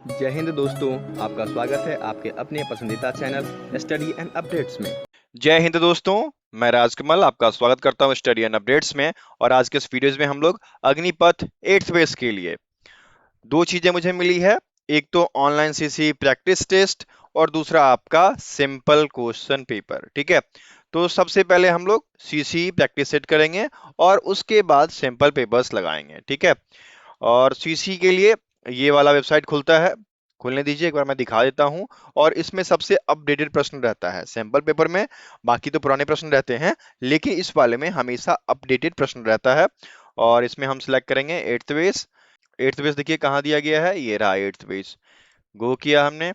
जय हिंद दोस्तों, आपका स्वागत है आपके अपने पसंदीदा चैनल स्टडी एंड अपडेट्स में। जय हिंद दोस्तों। मैं राजकमल आपका स्वागत करता हूं स्टडी एंड अपडेट्स में। और आज के इस वीडियोस में हम लोग अग्निपथ 8th बेस के लिए दो चीजें मुझे मिली है। एक तो ऑनलाइन सीसी प्रैक्टिस टेस्ट और दूसरा आपका सिंपल क्वेश्चन पेपर। ठीक है, तो सबसे पहले हम लोग सीसी प्रैक्टिस सेट करेंगे और उसके बाद सिंपल पेपर्स लगाएंगे। ठीक है, और सीसी के लिए ये वाला वेबसाइट खुलता है, खुलने दीजिए, एक बार मैं दिखा देता हूं। और इसमें सबसे अपडेटेड प्रश्न रहता है। सैंपल पेपर में बाकी तो पुराने प्रश्न रहते हैं, लेकिन इस वाले में हमेशा अपडेटेड प्रश्न रहता है। और इसमें हम सिलेक्ट करेंगे 8th बेस। 8th बेस देखिए कहाँ दिया गया है, ये रहा 8th बेस। गो किया हमने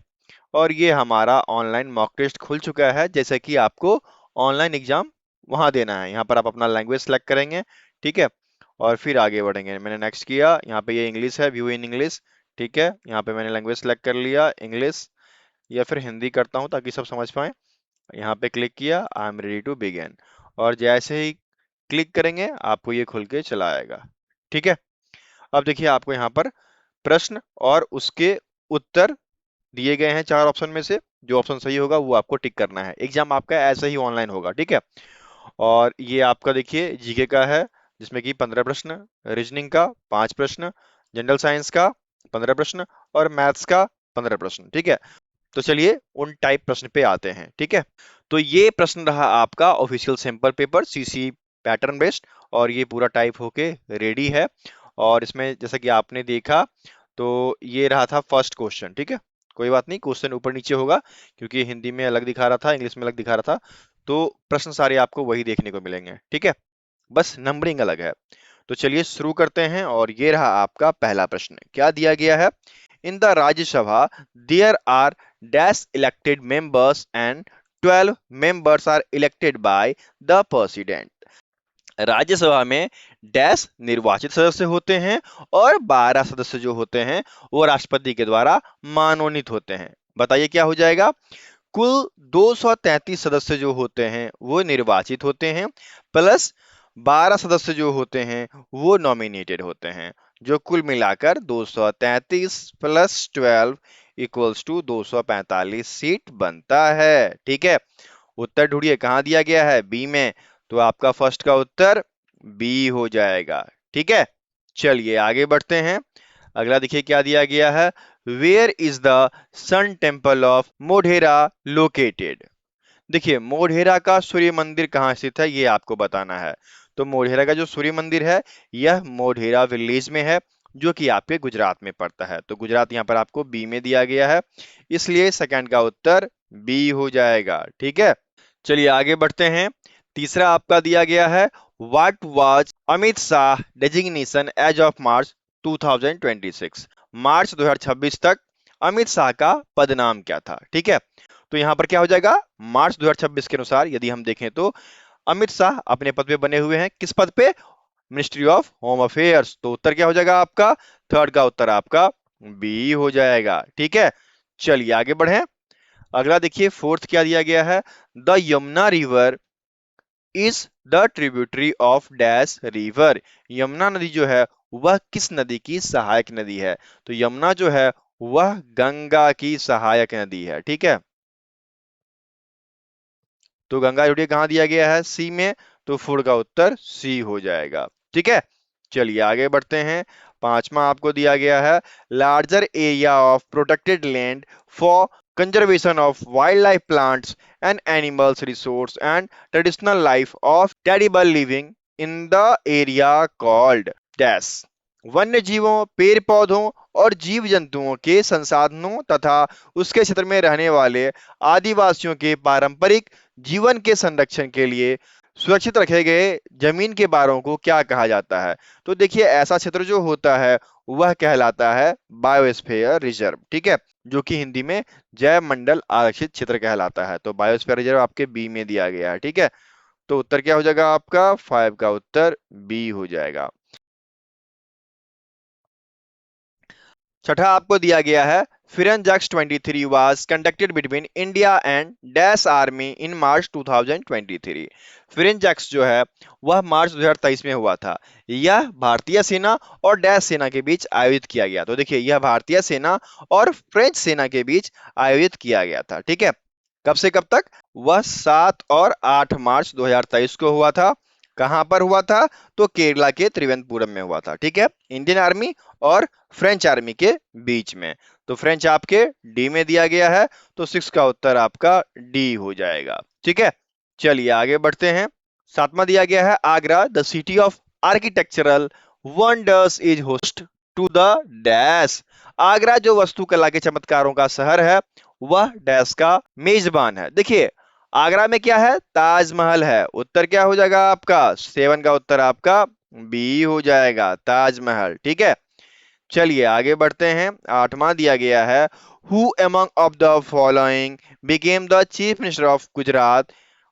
और ये हमारा ऑनलाइन मॉक टेस्ट खुल चुका है। जैसे कि आपको ऑनलाइन एग्जाम वहां देना है, यहाँ पर आप अपना लैंग्वेज सेलेक्ट करेंगे। ठीक है, और फिर आगे बढ़ेंगे। मैंने नेक्स्ट किया, यहाँ पे ये इंग्लिश है, व्यू इन इंग्लिश। ठीक है, यहाँ पे मैंने लैंग्वेज सेलेक्ट कर लिया इंग्लिश, या फिर हिंदी करता हूँ ताकि सब समझ पाए। यहाँ पे क्लिक किया, I am ready to begin. और जैसे ही क्लिक करेंगे आपको ये खुल के चला आएगा। ठीक है, अब देखिए आपको यहाँ पर प्रश्न और उसके उत्तर दिए गए हैं 4 ऑप्शन में से। जो ऑप्शन सही होगा वो आपको टिक करना है। एग्जाम आपका ऐसे ही ऑनलाइन होगा। ठीक है, और ये आपका देखिए जीके का है, जिसमें कि 15 प्रश्न, रीजनिंग का 5 प्रश्न, जनरल साइंस का 15 प्रश्न और मैथ्स का 15 प्रश्न। ठीक है, तो चलिए उन टाइप प्रश्न पे आते हैं। ठीक है, तो ये प्रश्न रहा आपका official sample paper CC pattern based, और ये पूरा टाइप होके रेडी है। और इसमें जैसा कि आपने देखा, तो ये रहा था फर्स्ट क्वेश्चन। ठीक है, कोई बात नहीं, क्वेश्चन ऊपर नीचे होगा क्योंकि हिंदी में अलग दिखा रहा था, इंग्लिश में अलग दिखा रहा था, तो प्रश्न सारे आपको वही देखने को मिलेंगे। ठीक है, बस नंबरिंग अलग है। तो चलिए शुरू करते हैं। और ये रहा आपका पहला प्रश्न। क्या दिया गया है, in the Rajya Sabha there are dash elected members and 12 members are elected by the president. Rajya Sabha में डैश निर्वाचित सदस्य होते हैं और 12 सदस्य जो होते हैं वो राष्ट्रपति के द्वारा मनोनीत होते हैं। बताइए क्या हो जाएगा। कुल 233 सदस्य जो होते हैं वो निर्वाचित होते हैं, प्लस 12 सदस्य जो होते हैं वो नॉमिनेटेड होते हैं, जो कुल मिलाकर 233 प्लस 12 इक्वल्स टू 245 सीट बनता है। ठीक है, उत्तर ढूंढिए कहाँ दिया गया है, बी में। तो आपका फर्स्ट का उत्तर बी हो जाएगा। ठीक है, चलिए आगे बढ़ते हैं। अगला देखिए क्या दिया गया है, where is the sun temple of Modhera located. देखिए मोढेरा का सूर्य मंदिर कहाँ स्थित है ये आपको बताना है। तो मोढेरा का जो सूर्य मंदिर है यह मोढेरा विलेज में है, जो कि आपके गुजरात में पड़ता है। तो गुजरात यहाँ पर आपको बी में दिया गया है, इसलिए सेकंड का उत्तर बी हो जाएगा। ठीक है, चलिए आगे बढ़ते हैं। तीसरा आपका दिया गया है, what was Amit Shah designation as of March 2026। March 2026 तक अमित शाह का पदनाम क्या था। ठीक है, तो यहां पर क्या हो जाएगा, मार्च 2026 के अनुसार यदि हम देखें तो अमित शाह अपने पद पे बने हुए हैं। किस पद पे, मिनिस्ट्री ऑफ होम अफेयर्स। तो उत्तर क्या हो जाएगा आपका, थर्ड का उत्तर आपका बी हो जाएगा। ठीक है, चलिए आगे बढ़े। अगला देखिए फोर्थ क्या दिया गया है, the Yamuna river is the tributary of dash river. Yamuna नदी जो है वह किस नदी की सहायक नदी है। तो यमुना जो है वह गंगा की सहायक नदी है। ठीक है, तो गंगा जोड़िए कहाँ दिया गया है, सी में। तो फुड का उत्तर सी हो जाएगा। ठीक है, चलिए आगे बढ़ते हैं। पांचवा आपको दिया गया है, larger area of protected land for conservation of wild life plants and animals resource and traditional life of terrible living in the area called dash. वन्य जीवों, पेड़ पौधों और जीव जंतुओं के संसाधनों तथा उसके क्षेत्र में रहने वाले आदिवासियों के पारंपरिक जीवन के संरक्षण के लिए सुरक्षित रखे गए जमीन के बारों को क्या कहा जाता है। तो देखिए ऐसा क्षेत्र जो होता है वह कहलाता है बायोस्फीयर रिजर्व। ठीक है, जो कि हिंदी में जैव मंडल आरक्षित क्षेत्र कहलाता है। तो बायोस्फीयर रिजर्व आपके बी में दिया गया है। ठीक है, तो उत्तर क्या हो जाएगा आपका, 5 का उत्तर बी हो जाएगा। छठा आपको दिया गया है फिरेंजाक्स 23 was conducted between India and dash army in March 2023। फिरेंजाक्स जो है वह मार्च 2023 में हुआ था। यह भारतीय सेना और डैश सेना के बीच आयोजित किया गया। तो देखिए यह भारतीय सेना और फ्रेंच सेना के बीच आयोजित किया गया था। ठीक है, कब से कब तक? वह 7 और 8 मार्च 2023 को हुआ था। कहां पर हुआ था? तो केरला के त्रिवेंद्रपुरम में हुआ था। ठीक है, इंडियन आर्मी और फ्रेंच आर्मी के बीच में। तो फ्रेंच आपके डी में दिया गया है, तो 6 का उत्तर आपका डी हो जाएगा। ठीक है, चलिए आगे बढ़ते हैं। सातवां दिया गया है Agra the city of architectural wonders is host to the dash. Agra जो वास्तुकला के चमत्कारों का शहर है वह डैश का मेजबान है। देखिए आगरा में क्या है? ताजमहल है। उत्तर क्या हो जाएगा आपका? 7 का उत्तर आपका बी हो जाएगा, ताजमहल। ठीक है, चलिए आगे बढ़ते हैं। आठवां दिया गया है who among of the following became the chief minister of Gujarat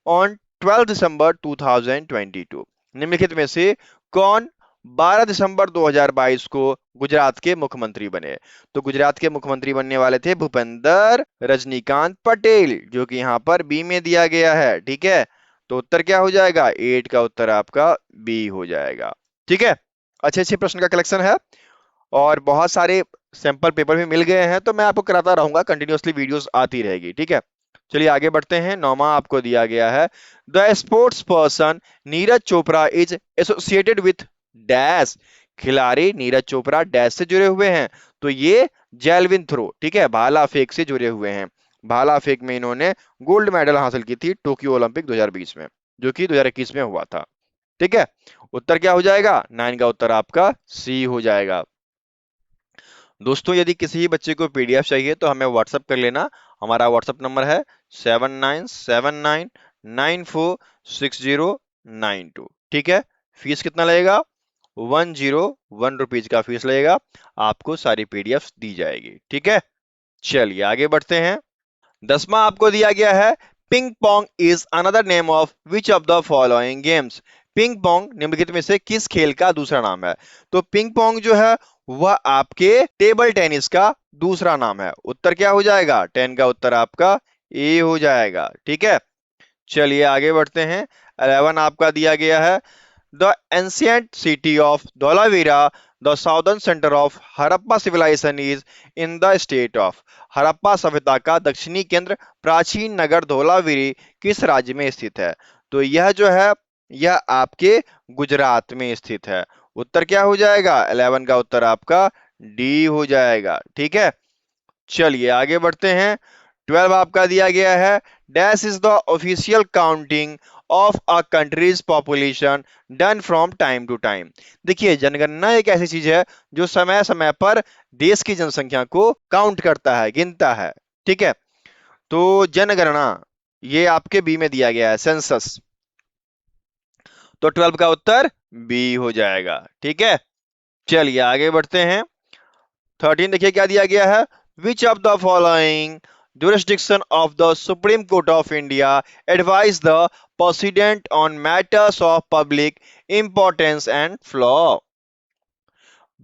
on 12 दिसंबर 2022। निम्नलिखित में से कौन 12 दिसंबर 2022 को गुजरात के मुख्यमंत्री बने? तो गुजरात के मुख्यमंत्री बनने वाले थे भूपेंद्र रजनीकांत पटेल, जो कि यहाँ पर बी में दिया गया है। ठीक है, तो उत्तर क्या हो जाएगा? 8 का उत्तर आपका बी हो जाएगा। ठीक है, अच्छे अच्छे प्रश्न का कलेक्शन है और बहुत सारे सैंपल पेपर भी मिल गए हैं, तो मैं आपको कराता रहूंगा, कंटिन्यूअसली वीडियोस आती रहेगी। ठीक है, चलिए आगे बढ़ते हैं। नौवां आपको दिया गया है the sports person Neeraj Chopra is associated with dash. खिलाड़ी नीरज चोपड़ा डैश से जुड़े हुए हैं, तो ये जैवलिन थ्रो, ठीक है, भाला फेंक से जुड़े हुए हैं। भाला फेंक में इन्होंने गोल्ड मेडल हासिल की थी टोक्यो ओलंपिक 2020 में, जो कि 2021 में हुआ था। ठीक है, उत्तर क्या हो जाएगा? 9 का उत्तर आपका सी हो जाएगा। दोस्तों यदि किसी भी बच्चे को पीडीएफ चाहिए तो हमें व्हाट्सएप कर लेना। हमारा व्हाट्सएप नंबर है 7979946092। ठीक है, फीस कितना लगेगा? 101 रुपीज का फीस लगेगा, आपको सारी पीडीएफ दी जाएगी। ठीक है, चलिए आगे बढ़ते हैं। 10वां आपको दिया गया है ping pong is another name of which of the following games. Ping pong निम्नलिखित में से किस खेल का दूसरा नाम है? तो पिंग पोंग जो है वह आपके टेबल टेनिस का दूसरा नाम है। उत्तर क्या हो जाएगा? 10 का उत्तर आपका ए हो जाएगा। ठीक है, चलिए आगे बढ़ते हैं। 11 आपका दिया गया है the ancient city of Dholavira the southern centre of Harappa civilisation is in the state of. Harappa सभ्यता का दक्षिणी केंद्र प्राचीन नगर धोलावीरी किस राज्य में स्थित है? तो यह जो है यह आपके गुजरात में स्थित है। उत्तर क्या हो जाएगा? 11 का उत्तर आपका डी हो जाएगा। ठीक है, चलिए आगे बढ़ते हैं। 12 आपका दिया गया है dash is the official counting of a country's population done from time to time. देखिए जनगणना एक ऐसी चीज है जो समय समय पर देश की जनसंख्या को काउंट करता है, गिनता है। ठीक है, तो जनगणना ये आपके बी में दिया गया है, सेंसस। तो 12 का उत्तर बी हो जाएगा। ठीक है, चलिए आगे बढ़ते हैं। 13 देखिए क्या दिया गया है which of the following jurisdiction of the Supreme Court of India advise the President on matters of public importance and flaw।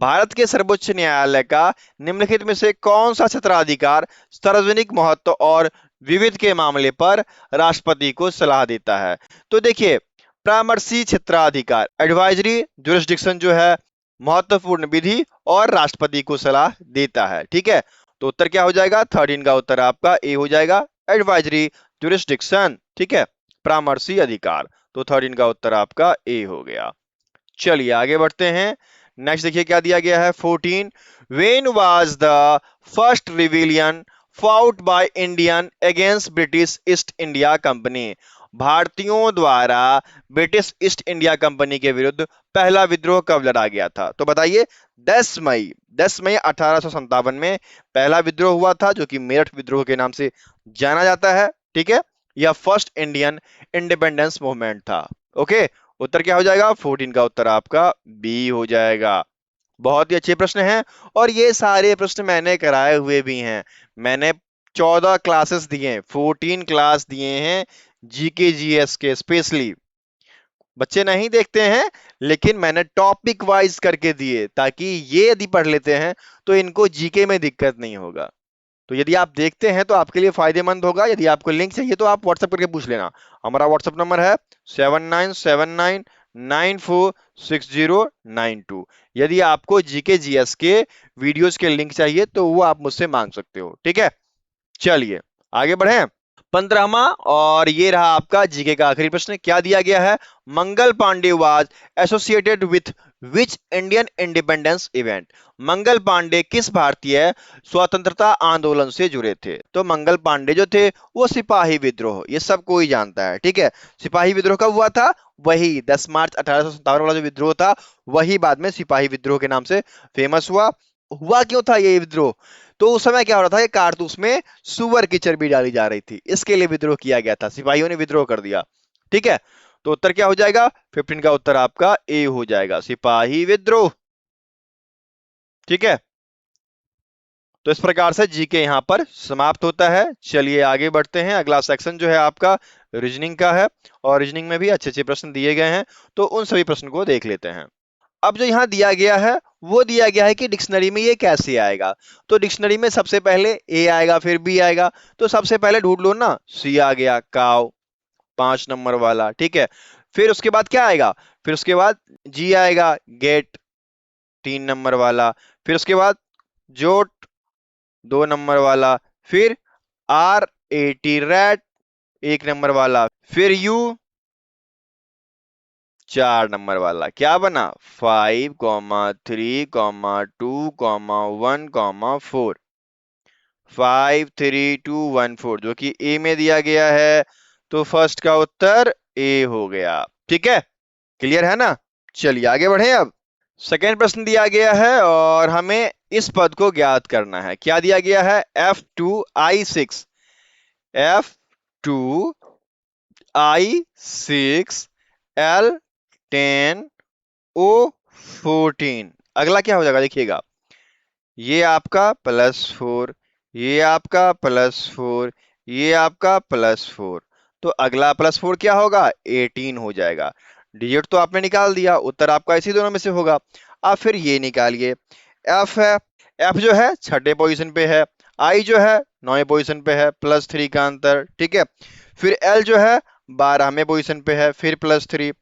Bharat के सर्वोच्च न्यायालय का निम्नलिखित में से कौन सा क्षेत्राधिकार सार्वजनिक महत्व और विविध के मामले पर राष्ट्रपति को सलाह देता है? तो देखिए परामर्शी क्षेत्राधिकार, एडवाइजरी जुरिस्डिक्शन जो है महत्वपूर्ण विधि और राष्ट्रपति को सलाह देता है। ठीक है, तो उत्तर क्या हो जाएगा? 13 का उत्तर आपका ए हो जाएगा, एडवाइजरी जुरिस्डिक्शन। ठीक है, परामर्शी अधिकार, तो 13 का उत्तर आपका ए हो गया। चलिए आगे बढ़ते हैं। नेक्स्ट देखिए क्या दिया गया है 14 when was the first rebellion fought by Indian against British east India company. भारतीयों द्वारा ब्रिटिश ईस्ट इंडिया कंपनी के विरुद्ध पहला विद्रोह कब लड़ा गया था? तो बताइए 10 मई 1857 में पहला विद्रोह हुआ था, जो कि मेरठ विद्रोह के नाम से जाना जाता है। ठीक है, यह फर्स्ट इंडियन इंडिपेंडेंस मूवमेंट था। ओके, उत्तर क्या हो जाएगा? 14 का उत्तर आपका बी हो जाएगा। बहुत ही अच्छे प्रश्न हैं और ये सारे प्रश्न मैंने कराए हुए भी हैं। मैंने 14 क्लासेस दिए, 14 क्लास दिए हैं जीके जीएस के स्पेशली। बच्चे नहीं देखते हैं, लेकिन मैंने टॉपिक वाइज करके दिए ताकि ये यदि पढ़ लेते हैं तो इनको जीके में दिक्कत नहीं होगा। तो यदि आप देखते हैं तो आपके लिए फायदेमंद होगा। यदि आपको लिंक चाहिए तो आप व्हाट्सएप करके पूछ लेना। हमारा व्हाट्सएप नंबर है 7979946092। यदि आपको जीके जीएस के वीडियोस के लिंक चाहिए तो वो आप मुझसे मांग सकते हो। ठीक है, चलिए आगे बढ़े। 15वां और ये रहा आपका जीके का आखिरी प्रश्न। क्या दिया गया है? Mangal Pandey was associated with which Indian independence event? Mangal Pandey किस भारतीय स्वतंत्रता आंदोलन से जुड़े थे? तो मंगल पांडे जो थे वो सिपाही विद्रोह, ये सब कोई जानता है। ठीक है, सिपाही विद्रोह कब हुआ था? वही 10 मार्च 1857 वाला जो विद्रोह था, वही बाद में सिपाही विद्रोह के नाम से फेमस हुआ। हुआ क्यों था ये विद्रोह? तो उस समय क्या हो रहा था कि कारतूस में सुअर की चर्बी डाली जा रही थी, इसके लिए विद्रोह किया गया था, सिपाहियों ने विद्रोह कर दिया। ठीक है, तो उत्तर क्या हो जाएगा? 15 का उत्तर आपका ए हो जाएगा, सिपाही विद्रोह। ठीक है, तो इस प्रकार से जीके यहां पर समाप्त होता है। चलिए आगे बढ़ते हैं। अगला सेक्शन जो है आपका रीजनिंग का है, और रीजनिंग में भी अच्छे अच्छे प्रश्न दिए गए हैं, तो उन सभी प्रश्न को देख लेते हैं। अब जो यहाँ दिया गया है वो दिया गया है कि डिक्शनरी में ये कैसे आएगा। तो डिक्शनरी में सबसे पहले ए आएगा, फिर बी आएगा। तो सबसे पहले ढूंढ लो ना, सी आ गया, काव 5 नंबर वाला। ठीक है, फिर उसके बाद क्या आएगा? फिर उसके बाद जी आएगा, गेट 3 नंबर वाला। फिर उसके बाद जोट 2 नंबर वाला। फिर R A T, rat 1 number वाला। फिर यू 4 नंबर वाला। क्या बना? 5,3,2,1,4। 5,3,2,1,4 जो कि ए में दिया गया है, तो फर्स्ट का उत्तर ए हो गया। ठीक है, क्लियर है ना? चलिए आगे बढ़े। अब सेकेंड प्रश्न दिया गया है और हमें इस पद को ज्ञात करना है। क्या दिया गया है? F2I6, F2I6 L10 O14। अगला क्या हो जाएगा देखिएगा, ये आपका +4, ये आपका +4, ये आपका +4। तो अगला +4 क्या होगा? 18 हो जाएगा। डिजिट तो आपने निकाल दिया, उत्तर आपका इसी दोनों में से होगा। अब फिर ये निकालिए। एफ है, एफ जो है छठे पोजीशन पे है, आई जो है 9वें पोजीशन पे है, +3 का अंतर। ठीक है, फिर एल जो है 12वें पोजीशन पे है, फिर +3।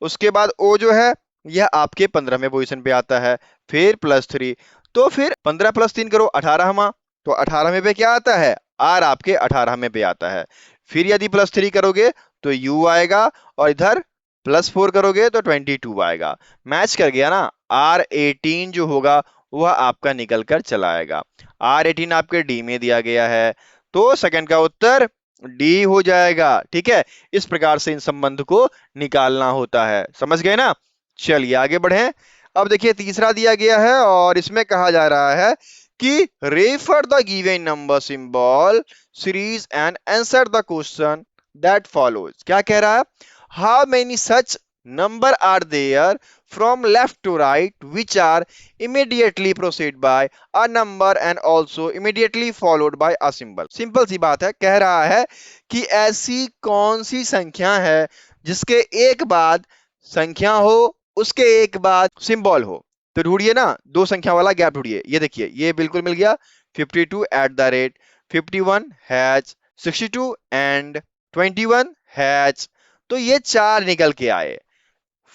उसके बाद ओ जो है यह आपके 15वें पोजीशन पे आता है, फिर +3। तो फिर 15 + 3 करो 18वां, तो 18वें पे क्या आता है? आर आपके 18वें पे आता है। फिर यदि +3 करोगे तो यू आएगा, और इधर +4 करोगे तो 22 आएगा। मैच कर गया ना? R18 जो होगा वह आपका निकल कर चला आएगा। R18 आपके डी में दिया गया है, तो सेकंड का उत्तर डी हो जाएगा। ठीक है, इस प्रकार से इन संबंध को निकालना होता है। समझ गए ना? चलिए आगे बढ़े। अब देखिए तीसरा दिया गया है और इसमें कहा जा रहा है कि refer the given number symbol series and answer the question that follows. क्या कह रहा है? How many such number are there from left to right which are immediately proceed by a number and also immediately followed by a symbol। Simple सी बात है, कह रहा है कि ऐसी कौन सी संख्या है जिसके एक बाद संख्या हो, उसके एक बाद सिंबल हो। तो ढूंढिए ना, दो संख्या वाला गैप ढूंढिए। ये देखिए, ये बिल्कुल मिल गया, 52 at the rate 51 has 62 and 21 has. तो ये चार निकल के आए,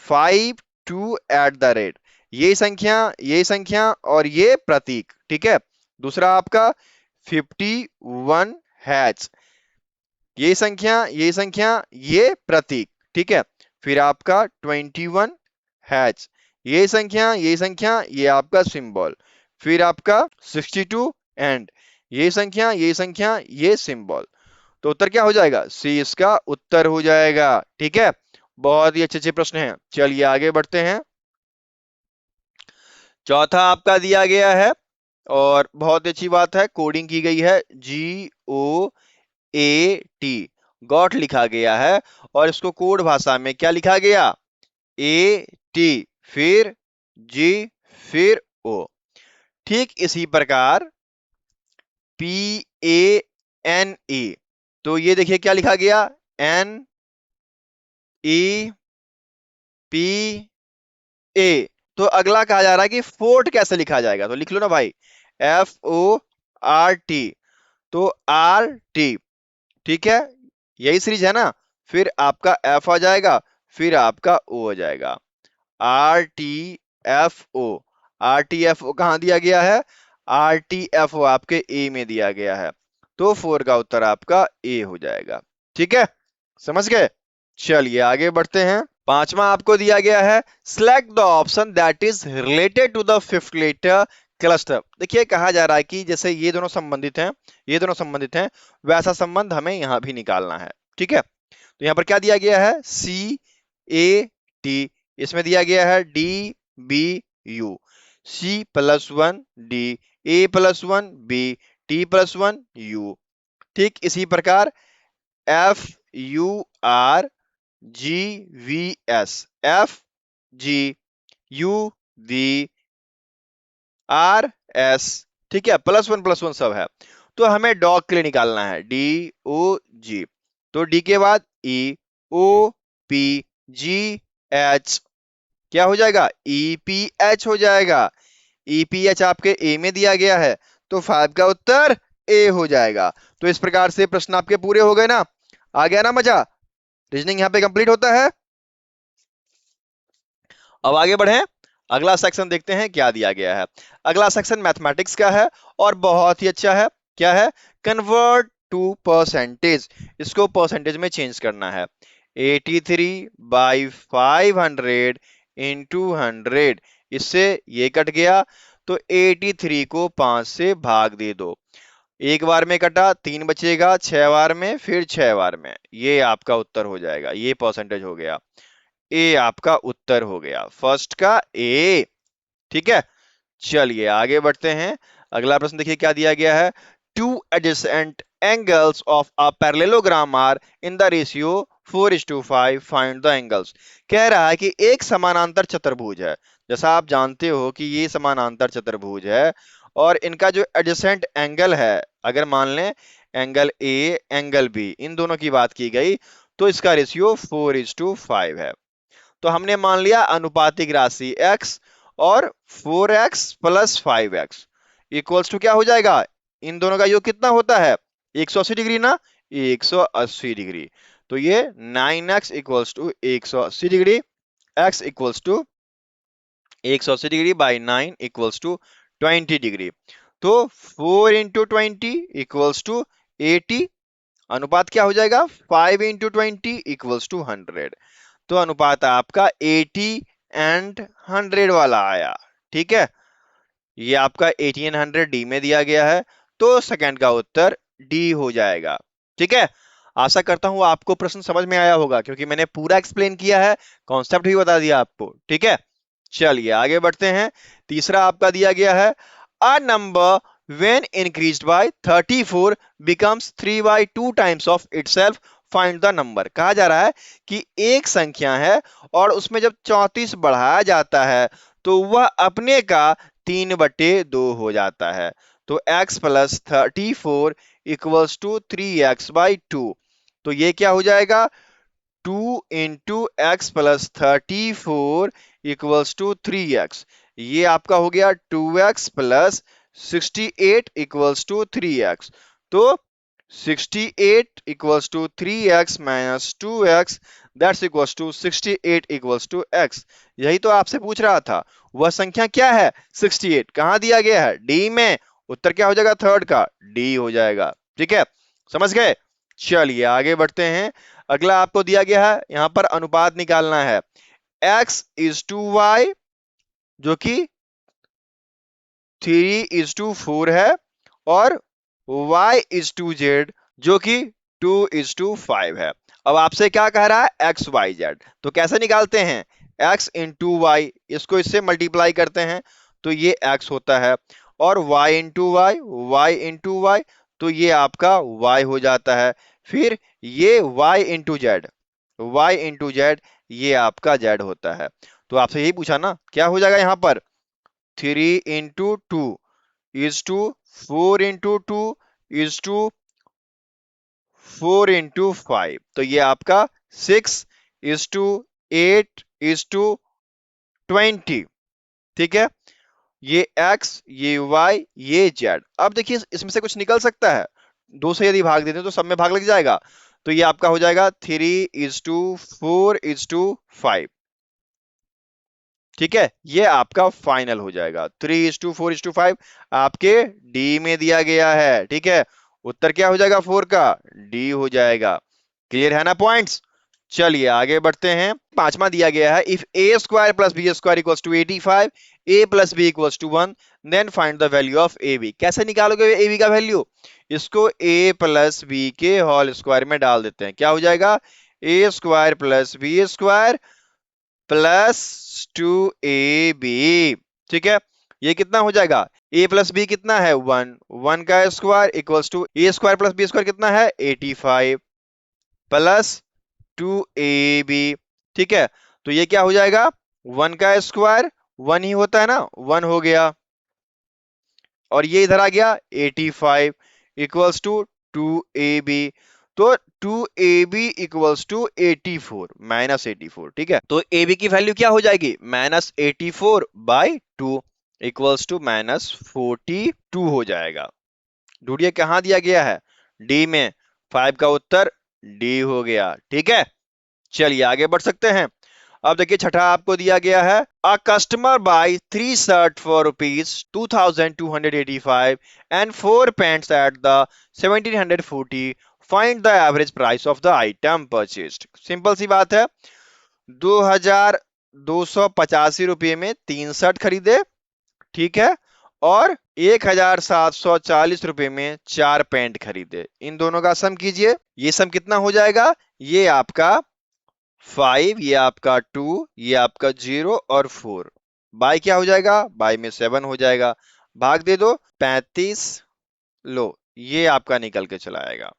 5 2 एट द रेट, ये संख्या और ये प्रतीक। ठीक है, दूसरा आपका 51 हैज, ये संख्या ये प्रतीक। ठीक है, फिर आपका 21 हैज, ये संख्या ये आपका सिंबल। फिर आपका 62 एंड ये संख्या ये सिंबल। तो उत्तर क्या हो जाएगा? सी इसका उत्तर हो जाएगा। ठीक है, बहुत ही अच्छे अच्छे प्रश्न हैं। चलिए आगे बढ़ते हैं। चौथा आपका दिया गया है और बहुत अच्छी बात है, कोडिंग की गई है GOAT, गॉट लिखा गया है, और इसको कोड भाषा में क्या लिखा गया? AT, फिर G, फिर O। ठीक इसी प्रकार PANE, तो ये देखिए क्या लिखा गया? NE P A. तो अगला कहा जा रहा है कि फोर्ट कैसे लिखा जाएगा, तो लिख लो ना भाई, FORT। तो RT, ठीक है, यही सीरीज है ना। फिर आपका F आ जाएगा, फिर आपका O आ जाएगा। RTFO, RTFO कहां दिया गया है? RTFO आपके ए में दिया गया है। तो 4 का उत्तर आपका ए हो जाएगा। ठीक है, समझ गए। चलिए आगे बढ़ते हैं। पांचवा आपको दिया गया है, select the option that is related to the fifth letter cluster. देखिए कहा जा रहा है कि जैसे ये दोनों संबंधित हैं, ये दोनों संबंधित हैं, वैसा संबंध हमें यहां भी निकालना है। ठीक है, तो यहां पर क्या दिया गया है? CAT, इसमें दिया गया है DBU, C+1D, A+1B, T+1U। ठीक इसी प्रकार FURGVS, FGUVRS, ठीक है, +1 सब है। तो हमें डॉग के लिए निकालना है, DOG। तो डी के बाद EOPGH, क्या हो जाएगा? EPH हो जाएगा। EPH आपके ए में दिया गया है, तो 5 का उत्तर ए हो जाएगा। तो इस प्रकार से प्रश्न आपके पूरे हो गए ना, आ गया ना मजा। रीजनिंग यहाँ पे कंप्लीट होता है। अब आगे बढ़े, अगला सेक्शन देखते हैं क्या दिया गया है। अगला सेक्शन मैथमेटिक्स का है और बहुत ही अच्छा है। क्या है? कन्वर्ट टू परसेंटेज, इसको परसेंटेज में चेंज करना है। 83/500 इंटू 100, इससे ये कट गया, तो 83 को 5 से भाग दे दो। एक बार में कटा, 3 बचेगा, 6 बार में, फिर 6 बार में, ये आपका उत्तर हो जाएगा। ये परसेंटेज हो गया, ए आपका उत्तर हो गया, फर्स्ट का ए। ठीक है, चलिए आगे बढ़ते हैं। अगला प्रश्न देखिए क्या दिया गया है। Two adjacent angles of a parallelogram are in the ratio 4:5, find the angles. कह रहा है कि एक समानांतर चतुर्भुज है, जैसा आप जानते हो कि ये समानांतर चतुर्भुज है, और इनका जो एडजेसेंट एंगल है, अगर मान लें एंगल ए एंगल बी, इन दोनों की बात की गई, तो इसका रेशियो 4:5 है। तो हमने मान लिया अनुपातिक राशि x, और 4x + 5x इक्वल्स टू क्या हो जाएगा? इन दोनों का योग कितना होता है? 180 डिग्री ना, 180 डिग्री। तो ये 9x equals to 180 degree, x equals to 180 degree by 9 equals to 20 degree. तो 4 इंटू 20 इक्वल्स टू 80, अनुपात क्या हो जाएगा? 5 इंटू 20 इक्वल्स टू 100। तो अनुपात आपका 80 एंड 100 वाला आया। ठीक है, ये आपका 80 एंड 100 डी में दिया गया है, तो सेकंड का उत्तर डी हो जाएगा। ठीक है, आशा करता हूं आपको प्रश्न समझ में आया होगा, क्योंकि मैंने पूरा एक्सप्लेन किया है, कॉन्सेप्ट भी बता दिया आपको। ठीक है, चलिए आगे बढ़ते हैं। तीसरा आपका दिया गया है, a number when increased by 34 becomes 3/2 times of itself, find the number। कहा जा रहा है कि एक संख्या है और उसमें जब 34 बढ़ाया जाता है तो वह अपने का 3/2 हो जाता है। तो x + 34 इक्वल्स टू 3x/2। तो ये क्या हो जाएगा? 2 into x + 34 equals to 3x। ये आपका हो गया 2x + 68 इक्वल्स टू 3x। तो 68 equals to 3x minus 2x, that's equals to 68 equals to x। यही तो आपसे पूछ रहा था, वह संख्या क्या है? 68 कहां दिया गया है? डी में। उत्तर क्या हो जाएगा? थर्ड का डी हो जाएगा। ठीक है, समझ गए। चलिए आगे बढ़ते हैं। अगला आपको दिया गया है, यहां पर अनुपात निकालना है। x:y, जो कि 3:4 है, और y:z, जो कि 2:5 है। अब आपसे क्या कह रहा है? X Y Z. तो कैसे निकालते हैं? x इंटू वाई, इसको इससे मल्टीप्लाई करते हैं, तो ये x होता है, और y into Y, Y into Y, तो ये आपका y हो जाता है। फिर ये y into Z, y into Z, ये आपका z होता है। तो आपसे यही पूछा ना, क्या हो जाएगा यहां पर? 3 into 2 is to 4 into 2 is to 4 into 5। तो ये आपका 6 इज टू 8 इज टू 20। ठीक है, ये x, ये y, ये z। अब देखिए इसमें से कुछ निकल सकता है, दो से यदि भाग देते हैं तो सब में भाग लग जाएगा, तो ये आपका हो जाएगा 3:4:5। ठीक है, ये आपका फाइनल हो जाएगा 3:4:5 आपके डी में दिया गया है। ठीक है, उत्तर क्या हो जाएगा 4 का, डी हो जाएगा। क्लियर है ना पॉइंट्स। चलिए आगे बढ़ते हैं। पांचवा दिया गया है, if A square plus B square equals to 85, A plus B equals to 1, then find the value of A B. कैसे निकालोगे ए बी का वैल्यू, इसको ए प्लस बी के होल स्क्वायर में डाल देते हैं, क्या हो जाएगा A square plus B square plus 2ab। ठीक है, ये कितना हो जाएगा, a प्लस बी कितना है 1, 1 का square equals to A square plus B square कितना है 85 प्लस 2ab। ठीक है, तो ये क्या हो जाएगा 1 का स्क्वायर 1 ही होता है ना, 1 हो गया, और ये इधर आ गया 85 इक्वल्स टू 2ab, तो 2ab इक्वल्स टू 84 माइनस 84। ठीक है, तो ab की वैल्यू क्या हो जाएगी माइनस 84/2 इक्वल्स टू माइनस 42 हो जाएगा। ढूंढिए कहां दिया गया है, डी में, 5 का उत्तर डी हो गया। ठीक है, चलिए आगे बढ़ सकते हैं। अब देखिए छठा आपको दिया गया है, a customer buy 3 shirt for ₹2285 and 4 pants at the 1740, find the average price of the item purchased. Simple सी बात है, 2285 में 3 शर्ट खरीदे, ठीक है, और 1740 में 4 पैंट खरीदे, इन दोनों का सम कीजिए, ये सम कितना हो जाएगा, ये आपका 5, ये आपका 2, ये आपका 0 और 4, बाई क्या हो जाएगा, बाई में 7 हो जाएगा, भाग दे दो 35, लो ये आपका निकल के चला आएगा,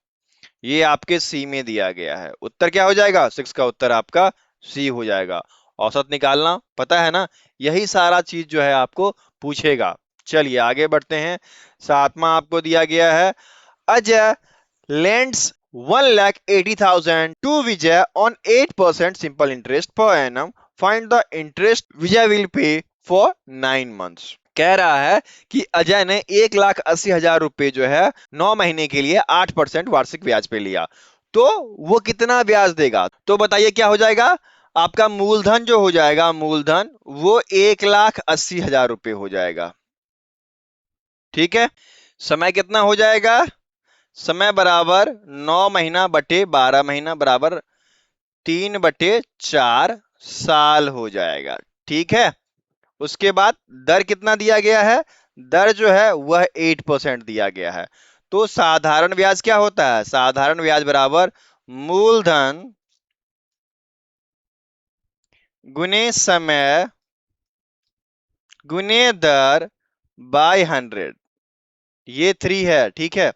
ये आपके सी में दिया गया है। उत्तर क्या हो जाएगा, 6 का उत्तर आपका सी हो जाएगा। औसत निकालना पता है ना, यही सारा चीज जो है आपको पूछेगा। चलिए आगे बढ़ते हैं। सातवां आपको दिया गया है, Ajay lends 1,80,000 to Vijay on 8% simple interest per annum. Find the interest Vijay will pay for 9 months. कह रहा है कि अजय ने 1,80,000 रुपए जो है 9 महीने के लिए 8% वार्षिक ब्याज पे लिया, तो वो कितना ब्याज देगा। तो बताइए क्या हो जाएगा, आपका मूलधन जो हो जाएगा, मूलधन वो 1,80,000 रुपए हो जाएगा। ठीक है, समय कितना हो जाएगा, समय बराबर 9 महीना बटे 12 महीना बराबर 3/4 साल हो जाएगा। ठीक है, उसके बाद दर कितना दिया गया है, दर जो है वह 8% दिया गया है। तो साधारण ब्याज क्या होता है, साधारण ब्याज बराबर मूलधन गुने समय गुने दर बाय 100, ये 3 है। ठीक है,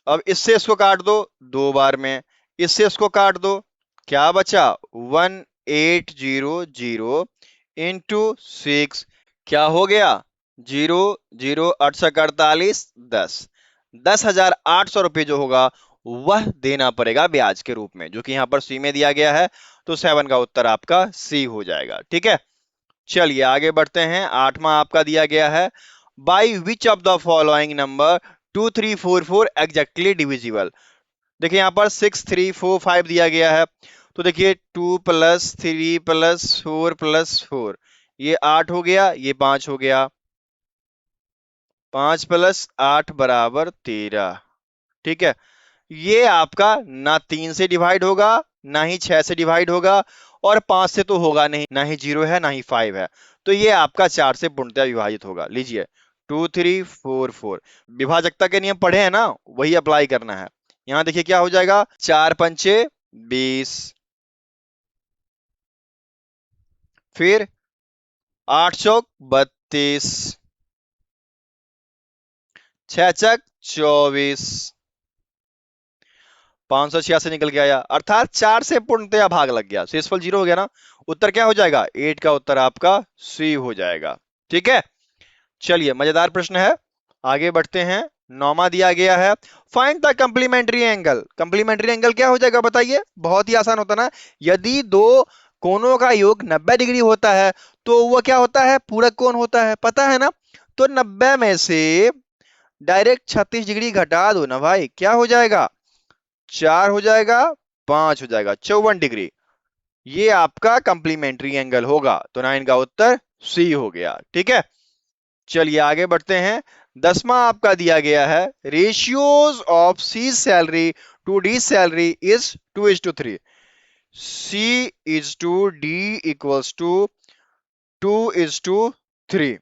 अब इससे इसको काट दो 2 बार में, इससे इसको काट दो, क्या बचा 1800 इंटू 6, क्या हो गया 0 0 8 48 10,800 रुपये जो होगा वह देना पड़ेगा ब्याज के रूप में, जो कि यहां पर सी में दिया गया है, तो 7 का उत्तर आपका सी हो जाएगा। ठीक है, चलिए आगे बढ़ते हैं। आठवां आपका दिया गया है, by which of the following number 2344 exactly divisible. देखिए यहां पर 6 3 4 5 दिया गया है, तो देखिए 2 + 3 + 4 + 4, ये 8 हो गया, ये 5 हो गया, 5 + 8 = 13। ठीक है, ये आपका ना 3 से डिवाइड होगा, ना ही 6 से डिवाइड होगा, और 5 से तो होगा नहीं, ना ही 0 है ना ही 5 है, तो ये आपका 4 से पूर्णतः विभाजित होगा। लीजिए 2 3 4 4, विभाजकता के नियम पढ़े हैं ना, वही अप्लाई करना है। यहां देखिए क्या हो जाएगा, 4 पंचे 20, फिर 8 चौक 32, 6 चक 24, 586 निकल के आया, अर्थात 4 से पूर्णतया भाग लग गया, शेषफल 0 हो गया ना। उत्तर क्या हो जाएगा, 8 का उत्तर आपका सी हो जाएगा। ठीक है, चलिए मजेदार प्रश्न है, आगे बढ़ते हैं। 9वां दिया गया है, find the complementary angle. Complementary angle क्या हो जाएगा बताइए, बहुत ही आसान होता ना, यदि दो कोणों का योग 90 डिग्री होता है तो वह क्या होता है, पूरक कोण होता है, पता है ना। तो 90 में से डायरेक्ट 36 डिग्री घटा दो ना भाई, क्या हो जाएगा, 4 हो जाएगा, 5 हो जाएगा, 54 डिग्री। ये आपका कंप्लीमेंट्री एंगल होगा, तो 9 का उत्तर सी हो गया। ठीक है, चलिए आगे बढ़ते हैं। 10वां आपका दिया गया है, ratios of C salary to D salary is 2:3। C is to D equals to 2:3।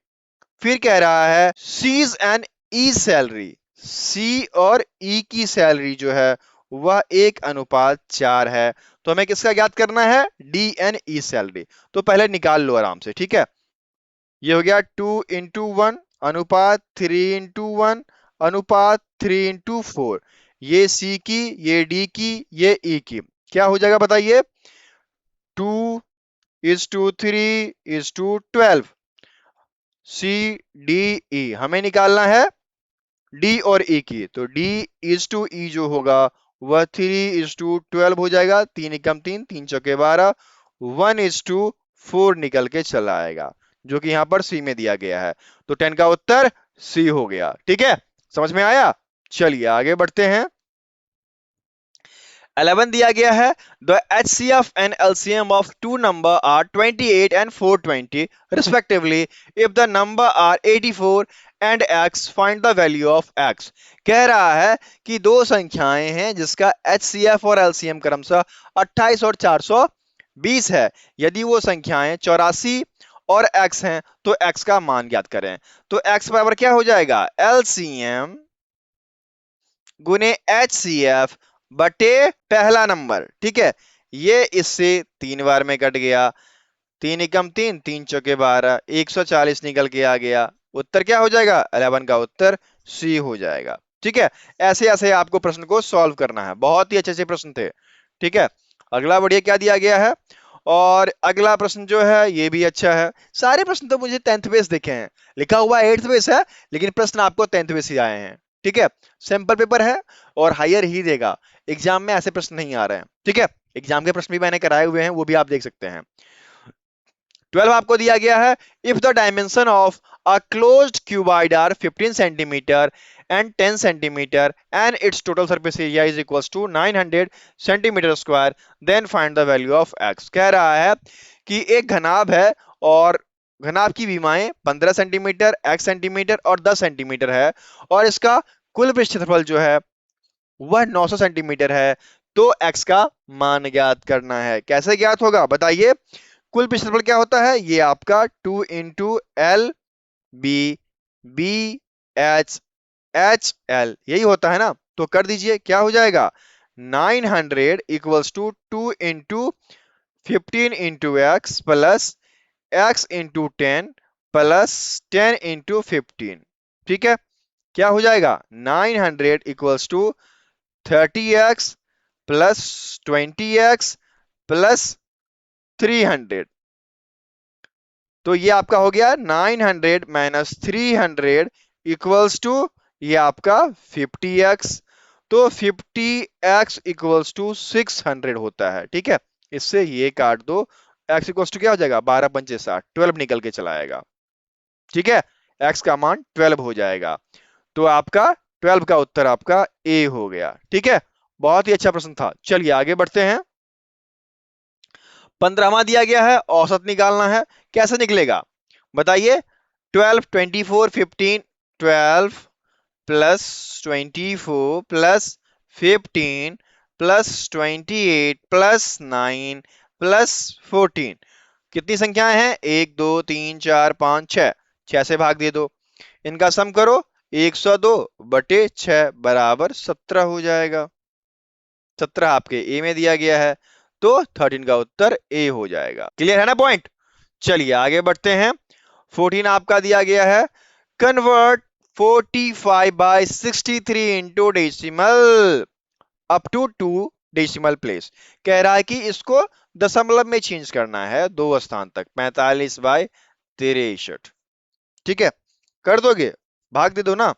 फिर कह रहा है C's and E salary, C और ई की सैलरी जो है वह 1:4 है। तो हमें किसका ज्ञात करना है, डी एंड ई सैलरी। तो पहले निकाल लो आराम से, ठीक है। ये हो गया 2:1 अनुपात 3:1 अनुपात 3:4। ये सी की, ये डी की, ये ई की, क्या हो जाएगा बताइए, 2:3:12। सी डी ई हमें निकालना है डी और ई की, तो D/E जो होगा वह 3:12 हो जाएगा। 3 एकम 3, 3 चौके 12, 1:4 निकल के चला आएगा, जो कि यहां पर सी में दिया गया है। तो 10 का उत्तर सी हो गया। ठीक है, समझ में आया। चलिए आगे बढ़ते हैं। 11 दिया गया है, the HCF and LCM of two number are 28 and 420 respectively if the number are 84 and x, find the value of x। कह रहा है कि दो संख्याएं हैं जिसका HCF और LCM क्रमशः 28 और 420 है। यदि वो संख्याएं 84 और x हैं तो x का मान ज्ञात करें। तो x बराबर क्या हो जाएगा, LCM गुने HCF बटे पहला नंबर। ठीक है, ये इससे 3 बार में कट गया, 3 एकम 3, 3 चौके 12, 140 निकल के आ गया। उत्तर क्या हो जाएगा, 11 का उत्तर सी हो जाएगा। ठीक है, ऐसे ऐसे आपको प्रश्न को सॉल्व करना है, बहुत ही अच्छे से प्रश्न थे। ठीक है, अगला बढ़िया क्या दिया गया है, और अगला प्रश्न जो है ये भी अच्छा है। सारे प्रश्न तो मुझे 10th बेस दिखे हैं, लिखा हुआ 8th बेस है लेकिन प्रश्न आपको 10th बेस ही आए हैं। ठीक है, सिंपल पेपर है और हायर ही देगा, एग्जाम में ऐसे प्रश्न नहीं आ रहे हैं। ठीक है, एग्जाम के प्रश्न भी मैंने कराए हुए हैं, वो भी आप देख सकते हैं। 12 आपको दिया गया है, if the dimension of a closed cuboid are 15 centimetre and 10 centimetre and its total surface area is equals to 900 centimetre square, then find the value of X. कह रहा है कि एक घनाभ है और घनाभ की विमाएं 15 सेंटीमीटर, x सेंटीमीटर और 10 सेंटीमीटर है, और इसका कुल पृष्ठफल जो है वह 900 सेंटीमीटर है। तो x का मान ज्ञात करना है। कैसे ज्ञात होगा बताइए, कुल पृष्ठफल क्या होता है, ये आपका 2 into L B B H H L यही होता है ना। तो कर दीजिए, क्या हो जाएगा, 900 equals to 2 into 15 into X plus x into 10 plus 10 into 15। ठीक है, क्या हो जाएगा, 900 equals to 30x plus 20x plus 300। तो ये आपका हो गया 900 माइनस 300 इक्वल्स टू ये आपका 50x। तो 50x इक्वल्स टू 600 होता है। ठीक है, इससे ये काट दो, x इक्वल्स टू क्या हो जाएगा, 12 पंचे 60, 12 निकल के चला आएगा। ठीक है, x का मान 12 हो जाएगा। तो आपका 12 का उत्तर आपका ए हो गया। ठीक है, बहुत ही अच्छा प्रश्न था। चलिए आगे बढ़ते हैं। 15वां दिया गया है, औसत निकालना है। कैसे निकलेगा बताइए, 12 24 15 12 plus 24 plus 15 plus 28 plus 9 plus 14। कितनी संख्याएं हैं, 1 2 3 4 5 6, 6 से भाग दे दो, इनका सम करो, 102 बटे 6 बराबर 17 हो जाएगा। 17 आपके ए में दिया गया है, तो 13 का उत्तर ए हो जाएगा। क्लियर है ना पॉइंट। चलिए आगे बढ़ते हैं। 14 आपका दिया गया है, convert 45/63 into decimal up to 2 decimal place. कह रहा है कि इसको दशमलव में चेंज करना है 2 स्थान तक, 45/63। ठीक है, कर दोगे, भाग दे दो ना।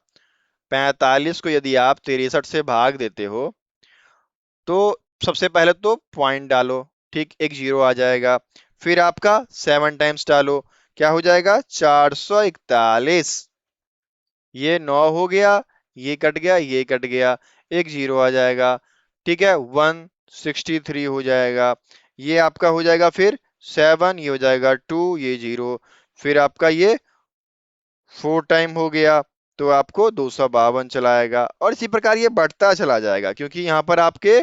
45 को यदि आप 63 से भाग देते हो तो सबसे पहले तो पॉइंट डालो, ठीक, एक जीरो आ जाएगा। फिर आपका 7 टाइम्स डालो, क्या हो जाएगा 441। ये 9 हो गया, ये कट गया, ये कट गया, एक जीरो आ जाएगा। ठीक है, 163 हो जाएगा। ये आपका हो जाएगा फिर 7, ये हो जाएगा 2, ये जीरो, फिर आपका ये 4 टाइम हो गया, तो आपको 252 चलाएगा। और इसी प्रकार ये बढ़ता चला जाएगा, क्योंकि यहाँ पर आपके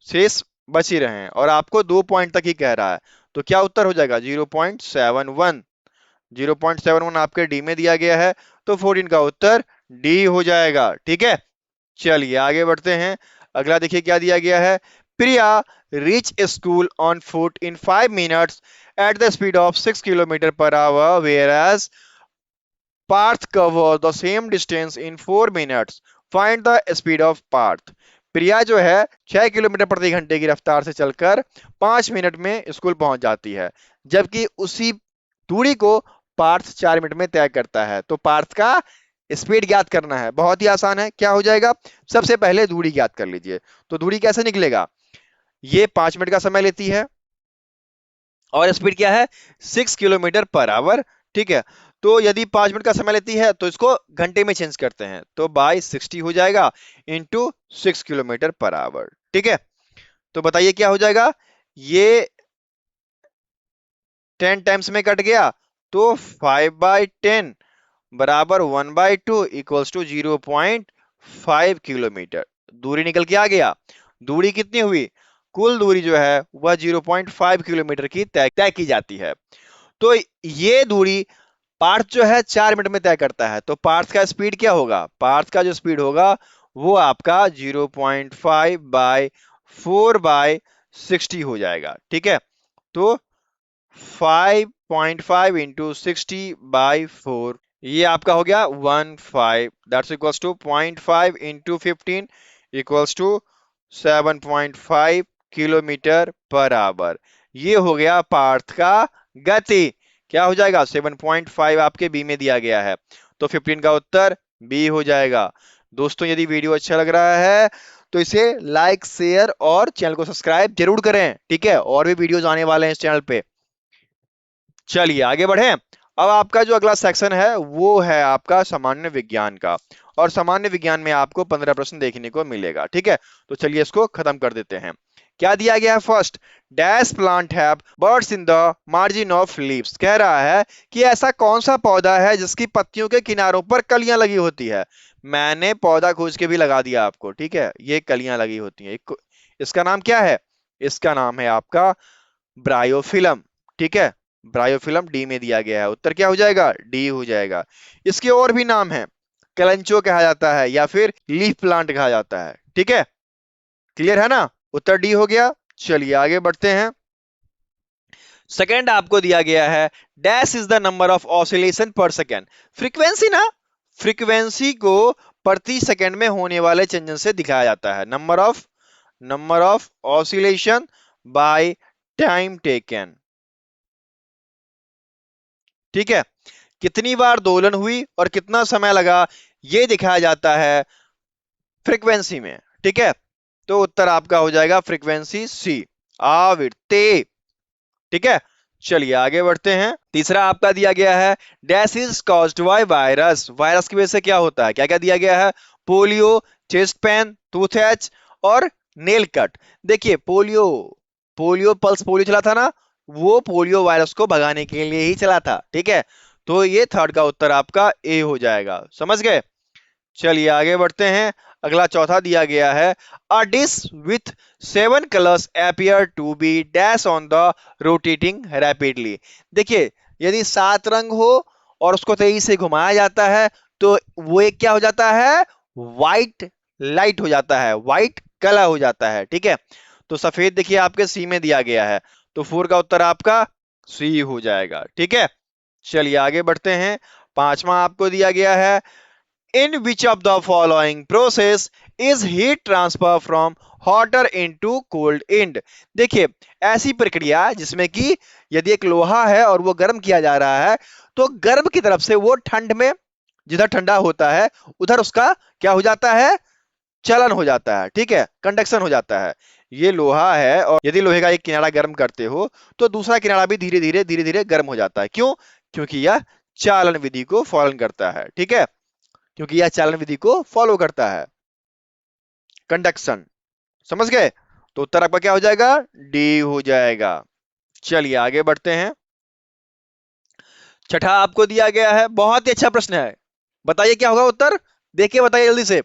शेष बच ही रहे हैं और आपको 2 पॉइंट तक ही कह रहा है। तो क्या उत्तर हो जाएगा 0.71। 0.71 आपके डी में दिया गया है, तो 14 का उत्तर डी हो जाएगा। ठीक है, चलिए आगे बढ़ते हैं। अगला देखिए क्या दिया गया है। Priya reach school on foot in 5 minutes at the speed of 6 kilometre per hour, whereas Parth cover the same distance in 4 minutes, find the speed of Parth. Priya जो है 6 किलोमीटर प्रति घंटे की रफ्तार से चलकर 5 मिनट में स्कूल पहुंच जाती है, जबकि उसी दूरी को पार्थ 4 मिनट में तय करता है। तो पार्थ का स्पीड ज्ञात करना है, बहुत ही आसान है। क्या हो जाएगा, सबसे पहले दूरी ज्ञात कर लीजिए। तो दूरी कैसे निकलेगा, ये 5 मिनट का समय लेती है और स्पीड क्या है 6 किलोमीटर पर आवर। ठीक है, तो यदि 5 मिनट का समय लेती है तो इसको घंटे में चेंज करते हैं, तो बाई 60 हो जाएगा इंटू 6 किलोमीटर पर आवर। ठीक है, तो बताइए क्या हो जाएगा, ये 10 टाइम्स में कट गया, तो 5/10 बराबर 1/2 इक्वल्स टू 0.5 किलोमीटर। दूरी निकल के आ गया। दूरी कितनी हुई, कुल दूरी जो है वह 0.5 किलोमीटर की तय की जाती है। तो ये दूरी पार्थ जो है 4 मिनट में तय करता है, तो पार्थ का स्पीड क्या होगा, पार्थ का जो स्पीड होगा वो आपका 0.5/4/60 हो जाएगा। ठीक है, तो 5.5 इंटू 60/4, ये आपका हो गया 15, that's equals to 0.5 into 15 equals to 7.5 kilometre per hour. ये हो गया पार्थ का गति। क्या हो जाएगा 7.5 आपके बी में दिया गया है, तो 15 का उत्तर बी हो जाएगा। दोस्तों यदि वीडियो अच्छा लग रहा है तो इसे लाइक शेयर और चैनल को सब्सक्राइब जरूर करें। ठीक है, और भी वीडियोज आने वाले हैं इस चैनल पे। चलिए आगे बढ़े। अब आपका जो अगला सेक्शन है वो है आपका सामान्य विज्ञान का, और सामान्य विज्ञान में आपको 15 प्रश्न देखने को मिलेगा। ठीक है, तो चलिए इसको खत्म कर देते हैं। क्या दिया गया है, first dash plant have birds in the margin of leaves. कह रहा है कि ऐसा कौन सा पौधा है जिसकी पत्तियों के किनारों पर कलियां लगी होती है। मैंने पौधा खोज के भी लगा दिया आपको। ठीक है, ये कलियां लगी होती हैं, इसका नाम क्या है, इसका नाम है आपका ब्रायोफिलम। ठीक है, ब्रायोफिलम डी में दिया गया है, उत्तर क्या हो जाएगा डी हो जाएगा। इसके और भी नाम है, कलंचो कहा जाता है या फिर लीफ प्लांट कहा जाता है। ठीक है, क्लियर है ना, उत्तर डी हो गया। चलिए आगे बढ़ते हैं। सेकेंड आपको दिया गया है dash is the number of oscillation पर सेकेंड। फ्रीक्वेंसी ना, फ्रीक्वेंसी को प्रति सेकेंड में होने वाले चंजन से दिखाया जाता है। Number of oscillation by time taken. ठीक है, कितनी बार दोलन हुई और कितना समय लगा, ये दिखाया जाता है फ्रीक्वेंसी में। ठीक है, तो उत्तर आपका हो जाएगा फ्रीक्वेंसी सी, आवृत्ति। ठीक है, चलिए आगे बढ़ते हैं। तीसरा आपका दिया गया है dash is caused by virus. Virus की वजह से क्या होता है, क्या क्या दिया गया है, पोलियो, चेस्ट पेन, टूथएच और नेल कट। देखिए पोलियो, पल्स पोलियो चला था ना, वो पोलियो वायरस को भगाने के लिए ही चला था। ठीक है, तो ये थर्ड का उत्तर आपका ए हो जाएगा। समझ गए, चलिए आगे बढ़ते हैं। अगला चौथा दिया गया है a dish with 7 colours appear to be dash on the rotating rapidly. देखिए यदि 7 रंग हो और उसको तेजी से घुमाया जाता है तो वो एक क्या हो जाता है, व्हाइट लाइट हो जाता है, व्हाइट कलर हो जाता है। ठीक है, तो सफेद देखिए आपके सी में दिया गया है, तो 4 का उत्तर आपका सी हो जाएगा। ठीक है, चलिए आगे बढ़ते हैं। पांचवा आपको दिया गया है in which of the following process is heat transfer from hotter into cold end। देखिए ऐसी प्रक्रिया जिसमें कि यदि एक लोहा है और वो गर्म किया जा रहा है तो गर्म की तरफ से वो ठंड में, जिधर ठंडा होता है उधर उसका क्या हो जाता है, चलन हो जाता है, ठीक है, कंडक्शन हो जाता है। ये लोहा है और यदि लोहे का एक किनारा गर्म करते हो तो दूसरा किनारा भी धीरे धीरे गर्म हो जाता है। क्यों? क्योंकि यह चालन विधि को फॉलो करता है, ठीक है, क्योंकि यह चालन विधि को फॉलो करता है, कंडक्शन। समझ गए? तो उत्तर आपका क्या हो जाएगा? डी हो जाएगा। चलिए आगे बढ़ते हैं। छठा आपको दिया गया है, बहुत ही अच्छा प्रश्न है, बताइए क्या होगा उत्तर, देखिए बताइए जल्दी से।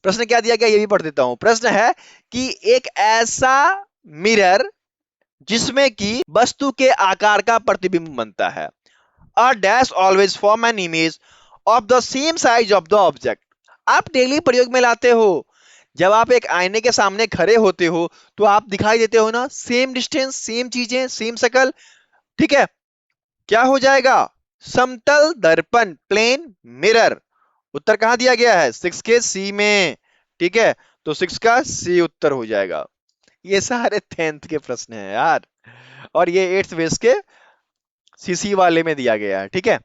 प्रश्न क्या दिया गया ये भी पढ़ देता हूं। प्रश्न है कि एक ऐसा मिरर जिसमें कि वस्तु के आकार का प्रतिबिंब बनता है, a dash always form an image of the same size of the object. आप डेली प्रयोग में लाते हो, जब आप एक आईने के सामने खड़े होते हो तो आप दिखाई देते हो ना, सेम डिस्टेंस, सेम चीजें, सेम शक्ल, ठीक है। क्या हो जाएगा? समतल दर्पण, प्लेन मिरर। उत्तर कहां दिया गया है? 6 के सी में, ठीक है, तो 6 का सी उत्तर हो जाएगा। ये सारे 10th के प्रश्न हैं यार, और ये 8th बेस के सीसी वाले में दिया गया है, ठीक है।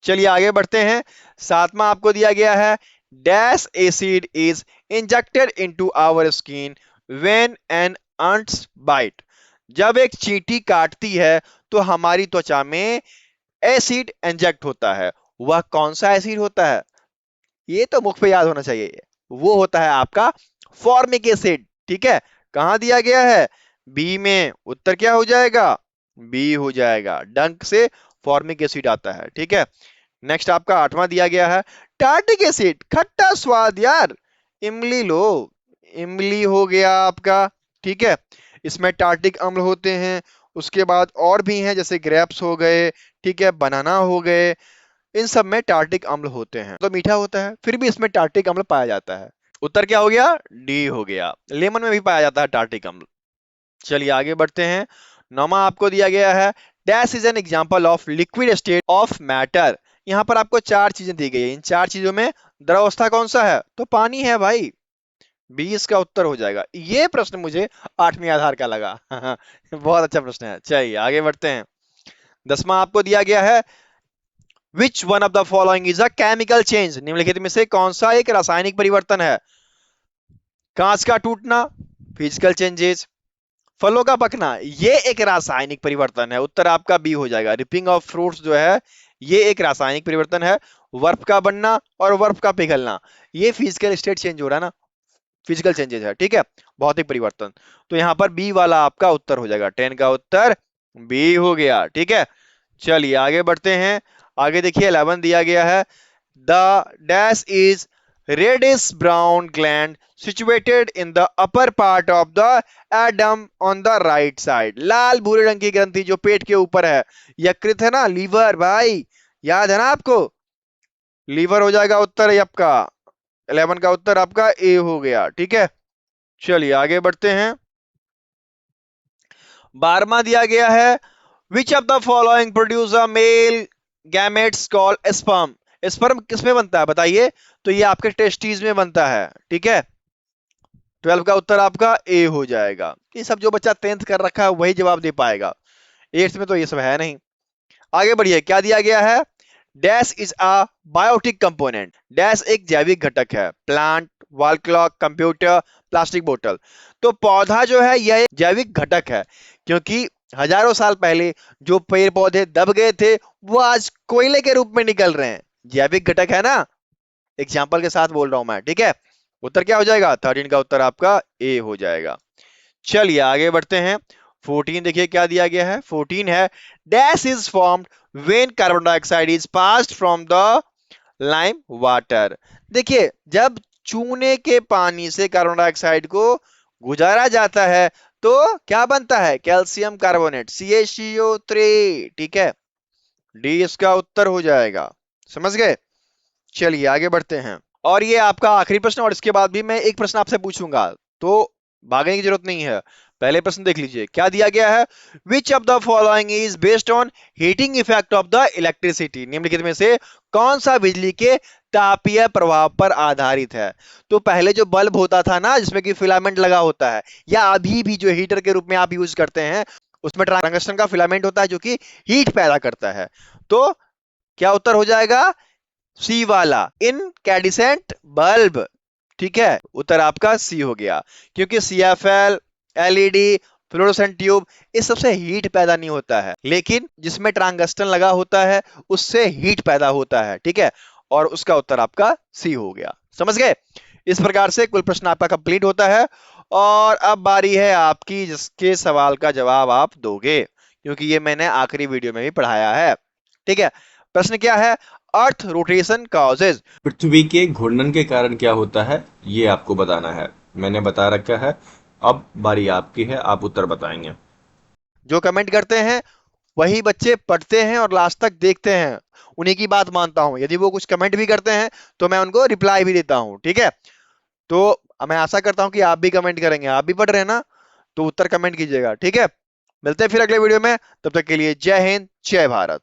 चलिए आगे बढ़ते हैं। सातवां आपको दिया गया है, dash acid is injected into our skin when an ants bite. जब एक चींटी काटती है तो हमारी त्वचा में एसिड इंजेक्ट होता है। वह कौन सा एसिड होता है? ये तो मुख पे याद होना चाहिए, वो होता है आपका फॉर्मिक एसिड, ठीक है। कहां दिया गया है? बी में। उत्तर क्या हो जाएगा? बी हो जाएगा, डंक से फॉर्मिक एसिड आता है, ठीक है। नेक्स्ट आपका आठवां दिया गया है, टार्टिक एसिड, खट्टा स्वाद यार, इमली लो, इमली हो गया आपका, ठीक है। इसमें टार्टिक अम्ल होते हैं, उसके बाद और भी हैं जैसे ग्रेप्स हो गए, ठीक है, बनाना हो गए, इन सब में टार्टिक अम्ल होते हैं। तो मीठा होता है फिर भी इसमें टार्टिक अम्ल पाया जाता है। उत्तर क्या हो गया? डी हो गया। लेमन में भी पाया जाता है टार्टिक अम्ल। चलिए आगे बढ़ते हैं। नौवां आपको दिया गया है, dash is an example of liquid state of matter. यहां पर आपको चार चीजें दी गई है, इन चार चीजों में द्रवस्था कौन सा है? तो पानी है भाई, 20 का उत्तर हो जाएगा। ये प्रश्न मुझे 8वीं आधार का लगा बहुत अच्छा प्रश्न है। चलिए आगे बढ़ते हैं। 10वां आपको दिया गया है, which one of the following is a chemical change. निम्नलिखित में से कौन सा एक रासायनिक परिवर्तन है? कांच का टूटना, फिजिकल चेंजेस। फलों का पकना, ये एक रासायनिक परिवर्तन है। उत्तर आपका बी हो जाएगा। रिपिंग ऑफ फ्रूट्स जो है ये एक रासायनिक परिवर्तन है। बर्फ का बनना और बर्फ का पिघलना, ये फिजिकल स्टेट चेंज हो रहा है ना, फिजिकल चेंजेस है, ठीक है, भौतिक परिवर्तन। तो यहां पर बी वाला आपका उत्तर हो जाएगा। 10 का उत्तर बी हो गया, ठीक है। चलिए आगे बढ़ते हैं। आगे देखिए 11 दिया गया है, the dash is reddish brown gland situated in the upper part of the abdomen on the right side। लाल भूरे रंग की ग्रंथि जो पेट के ऊपर है, यकृत है ना, लीवर भाई, याद है ना आपको, लीवर हो जाएगा उत्तर आपका। 11 का उत्तर आपका ए हो गया, ठीक है। चलिए आगे बढ़ते हैं। 12वां दिया गया है, which of the following produce a male gametes called sperm. Sperm किसमें बनता है बताइए? तो ये आपके टेस्टीज में बनता है, ठीक है। 12 का उत्तर आपका ए हो जाएगा। ये सब जो बच्चा 10th कर रखा है वही जवाब दे पाएगा, 8th में तो ये सब है नहीं। आगे बढ़िए, क्या दिया गया है, dash is a biotic component. Dash एक जैविक घटक है, plant, wall clock, computer, plastic बोतल। तो पौधा जो है यह एक जैविक घटक है, क्योंकि हजारों साल पहले जो पेड़ पौधे दब गए थे वो आज कोयले के रूप में निकल रहे हैं, जैविक घटक है ना, एग्जाम्पल के साथ बोल रहा हूं मैं, ठीक है। उत्तर क्या हो जाएगा? 13 का उत्तर आपका ए हो जाएगा। चलिए आगे बढ़ते हैं। 14 देखिए क्या दिया गया है, 14 है, dash is formed when carbon dioxide is passed from the lime water. देखिए जब चूने के पानी से कार्बन डाइऑक्साइड को गुजारा जाता है तो क्या बनता है? कैल्शियम कार्बोनेट, CaCO3, ठीक है, डी इसका उत्तर हो जाएगा। समझ गए? चलिए आगे बढ़ते हैं। और ये आपका आखिरी प्रश्न, और इसके बाद भी मैं एक प्रश्न आपसे पूछूंगा, तो भागने की जरूरत नहीं है। पहले प्रश्न देख लीजिए क्या दिया गया है, which of the following is based on heating effect of the electricity. निम्नलिखित में से कौन सा बिजली के तापीय प्रभाव पर आधारित है? तो पहले जो बल्ब होता था ना जिसमें कि फिलामेंट लगा होता है, या अभी भी जो हीटर के रूप में आप यूज करते हैं, उसमें टंगस्टन का फिलामेंट होता है जो कि हीट पैदा करता है। तो क्या उत्तर हो जाएगा? सी वाला, इनकैंडिसेंट बल्ब, ठीक है, उत्तर आपका सी हो गया, क्योंकि CFL, LED, फ्लोरोसेंट ट्यूब इस सबसे हीट पैदा नहीं होता है, लेकिन जिसमें टंगस्टन लगा होता है उससे हीट पैदा होता है। ठीक है, और उसका उत्तर आपका सी हो गया। समझ गए? इस प्रकार से कुल प्रश्न आपका कंप्लीट होता है। और अब बारी है आपकी, जिसके सवाल का जवाब आप दोगे, क्योंकि ये मैंने आखिरी वीडियो में भी पढ़ाया है। ठीक है, प्रश्न क्या है? अर्थ रोटेशन कॉजेज, पृथ्वी के घूर्णन के कारण क्या होता है, ये आपको बताना है। मैंने बता रखा है, अब बारी आपकी है, आप उत्तर बताएंगे। जो कमेंट करते हैं वही बच्चे पढ़ते हैं और लास्ट तक देखते हैं, उन्हीं की बात मानता हूं। यदि वो कुछ कमेंट भी करते हैं तो मैं उनको रिप्लाई भी देता हूं। ठीक है, तो मैं आशा करता हूं कि आप भी कमेंट करेंगे। आप भी पढ़ रहे हैं ना, तो उत्तर कमेंट कीजिएगा। ठीक है, मिलते हैं फिर अगले वीडियो में। तब तक के लिए जय हिंद, जय भारत।